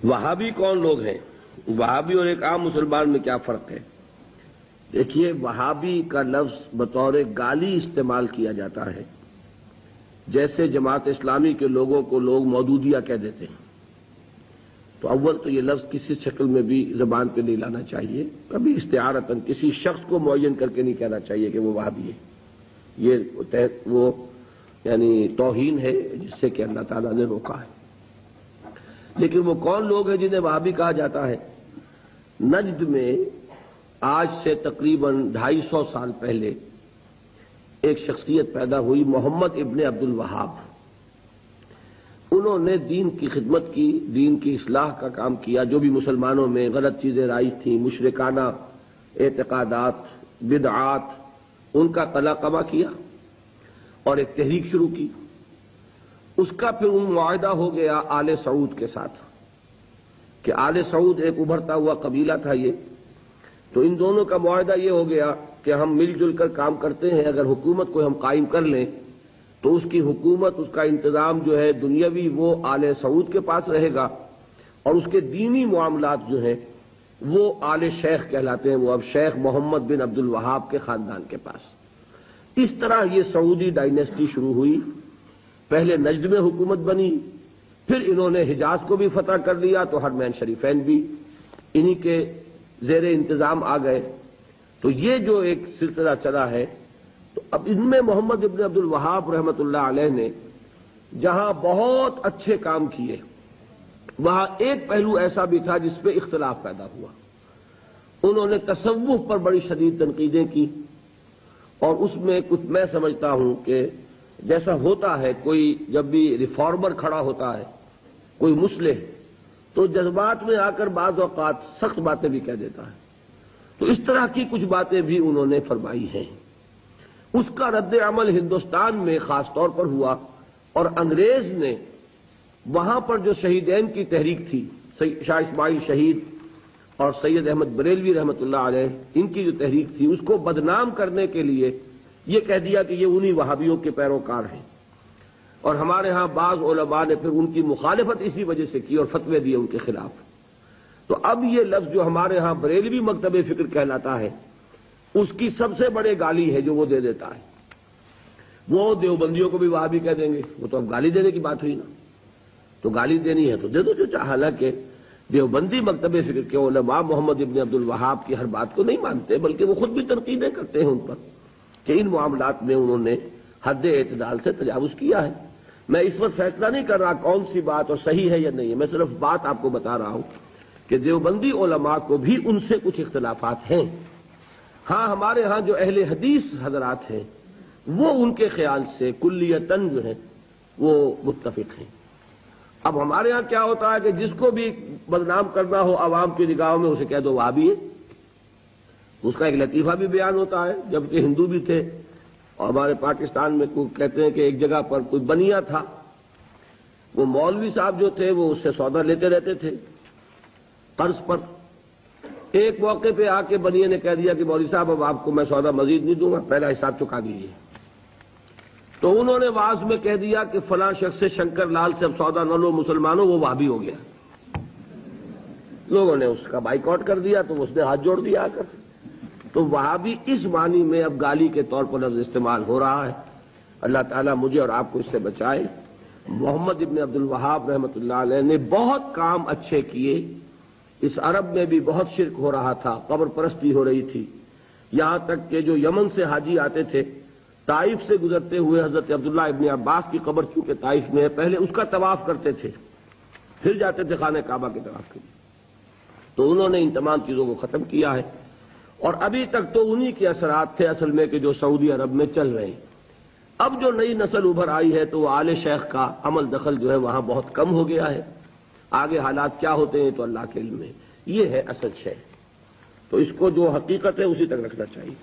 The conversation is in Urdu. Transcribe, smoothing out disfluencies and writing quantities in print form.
وہابی کون لوگ ہیں؟ وہابی اور ایک عام مسلمان میں کیا فرق ہے؟ دیکھیے، وہابی کا لفظ بطور گالی استعمال کیا جاتا ہے، جیسے جماعت اسلامی کے لوگوں کو لوگ مودودیہ کہہ دیتے ہیں۔ تو اول تو یہ لفظ کسی شکل میں بھی زبان پہ نہیں لانا چاہیے، کبھی استعارتاً کسی شخص کو معین کر کے نہیں کہنا چاہیے کہ وہ وہابی ہے۔ یہ وہ یعنی توہین ہے جس سے کہ اللہ تعالیٰ نے روکا ہے۔ لیکن وہ کون لوگ ہیں جنہیں وہابی کہا جاتا ہے؟ نجد میں آج سے تقریباً 250 سال پہلے ایک شخصیت پیدا ہوئی، محمد ابن عبد الوہاب۔ انہوں نے دین کی خدمت کی، دین کی اصلاح کا کام کیا، جو بھی مسلمانوں میں غلط چیزیں رائج تھیں، مشرکانہ اعتقادات، بدعات، ان کا قلقمہ کیا اور ایک تحریک شروع کی۔ اس کا پھر معاہدہ ہو گیا آل سعود کے ساتھ کہ آل سعود ایک ابھرتا ہوا قبیلہ تھا یہ، تو ان دونوں کا معاہدہ یہ ہو گیا کہ ہم مل جل کر کام کرتے ہیں، اگر حکومت کو ہم قائم کر لیں تو اس کی حکومت، اس کا انتظام جو ہے دنیاوی وہ آل سعود کے پاس رہے گا، اور اس کے دینی معاملات جو ہیں وہ آل شیخ کہلاتے ہیں، وہ اب شیخ محمد بن عبد الوہاب کے خاندان کے پاس۔ اس طرح یہ سعودی ڈائنیسٹی شروع ہوئی۔ پہلے نجد میں حکومت بنی، پھر انہوں نے حجاز کو بھی فتح کر لیا، تو حرمین شریفین بھی انہی کے زیر انتظام آ گئے۔ تو یہ جو ایک سلسلہ چلا ہے، تو اب ان میں محمد ابن عبد الوہاب رحمۃ اللہ علیہ نے جہاں بہت اچھے کام کیے، وہاں ایک پہلو ایسا بھی تھا جس پہ اختلاف پیدا ہوا۔ انہوں نے تصوف پر بڑی شدید تنقیدیں کی، اور اس میں کچھ میں سمجھتا ہوں کہ جیسا ہوتا ہے، کوئی جب بھی ریفارمر کھڑا ہوتا ہے، کوئی مصلح، تو جذبات میں آ کر بعض اوقات سخت باتیں بھی کہہ دیتا ہے۔ تو اس طرح کی کچھ باتیں بھی انہوں نے فرمائی ہیں۔ اس کا رد عمل ہندوستان میں خاص طور پر ہوا، اور انگریز نے وہاں پر جو شہیدین کی تحریک تھی، شاہ اسماعیل شہید اور سید احمد بریلوی رحمۃ اللہ علیہ، ان کی جو تحریک تھی، اس کو بدنام کرنے کے لیے یہ کہہ دیا کہ یہ انہی وہابیوں کے پیروکار ہیں، اور ہمارے ہاں بعض علماء نے پھر ان کی مخالفت اسی وجہ سے کی اور فتوے دیے ان کے خلاف۔ تو اب یہ لفظ جو ہمارے ہاں بریلوی مکتب فکر کہلاتا ہے، اس کی سب سے بڑے گالی ہے جو وہ دے دیتا ہے۔ وہ دیوبندیوں کو بھی وہابی کہہ دیں گے، وہ تو اب گالی دینے کی بات ہوئی نا، تو گالی دینی ہے تو دے دو جو چاہے۔ حالانکہ دیوبندی مکتب فکر کے علماء محمد ابن عبد الوہاب کی ہر بات کو نہیں مانتے، بلکہ وہ خود بھی تنقیدیں کرتے ہیں ان پر کہ ان معاملات میں انہوں نے حد اعتدال سے تجاوز کیا ہے۔ میں اس وقت فیصلہ نہیں کر رہا کون سی بات اور صحیح ہے یا نہیں ہے، میں صرف بات آپ کو بتا رہا ہوں کہ دیوبندی علماء کو بھی ان سے کچھ اختلافات ہیں۔ ہاں، ہمارے ہاں جو اہل حدیث حضرات ہیں وہ ان کے خیال سے کلیتاً جو ہے وہ متفق ہیں۔ اب ہمارے ہاں کیا ہوتا ہے کہ جس کو بھی بدنام کرنا ہو عوام کی نگاہوں میں، اسے کہہ دو وہابی ہے۔ اس کا ایک لطیفہ بھی بیان ہوتا ہے، جبکہ ہندو بھی تھے، اور ہمارے پاکستان میں کہتے ہیں کہ ایک جگہ پر کوئی بنیا تھا، وہ مولوی صاحب جو تھے وہ اس سے سودا لیتے رہتے تھے قرض پر۔ ایک موقع پہ آ کے بنیے نے کہہ دیا کہ مولوی صاحب اب آپ کو میں سودا مزید نہیں دوں گا، پہلا حساب چکا دیجیے۔ تو انہوں نے واعظ میں کہہ دیا کہ فلاں شخص سے شنکر لال سے اب سودا نہ لو مسلمانوں، وہ وہابی ہو گیا۔ لوگوں نے اس کا بائیکاٹ کر دیا، تو اس نے ہاتھ جوڑ دیا آ کر۔ تو وہابی اس معنی میں اب گالی کے طور پر لفظ استعمال ہو رہا ہے۔ اللہ تعالیٰ مجھے اور آپ کو اس سے بچائے۔ محمد ابن عبد الوہاب رحمۃ اللہ علیہ نے بہت کام اچھے کیے۔ اس عرب میں بھی بہت شرک ہو رہا تھا، قبر پرستی ہو رہی تھی، یہاں تک کہ جو یمن سے حاجی آتے تھے، طائف سے گزرتے ہوئے حضرت عبداللہ ابن عباس کی قبر چونکہ طائف میں ہے، پہلے اس کا طواف کرتے تھے، پھر جاتے تھے خانہ کعبہ کے طواف کے لیے۔ تو انہوں نے ان تمام چیزوں کو ختم کیا ہے، اور ابھی تک تو انہی کے اثرات تھے اصل میں کہ جو سعودی عرب میں چل رہے ہیں۔ اب جو نئی نسل ابھر آئی ہے تو وہ آل شیخ کا عمل دخل جو ہے وہاں بہت کم ہو گیا ہے۔ آگے حالات کیا ہوتے ہیں تو اللہ کے علم ہے۔ یہ ہے اصل شے، تو اس کو جو حقیقت ہے اسی تک رکھنا چاہیے۔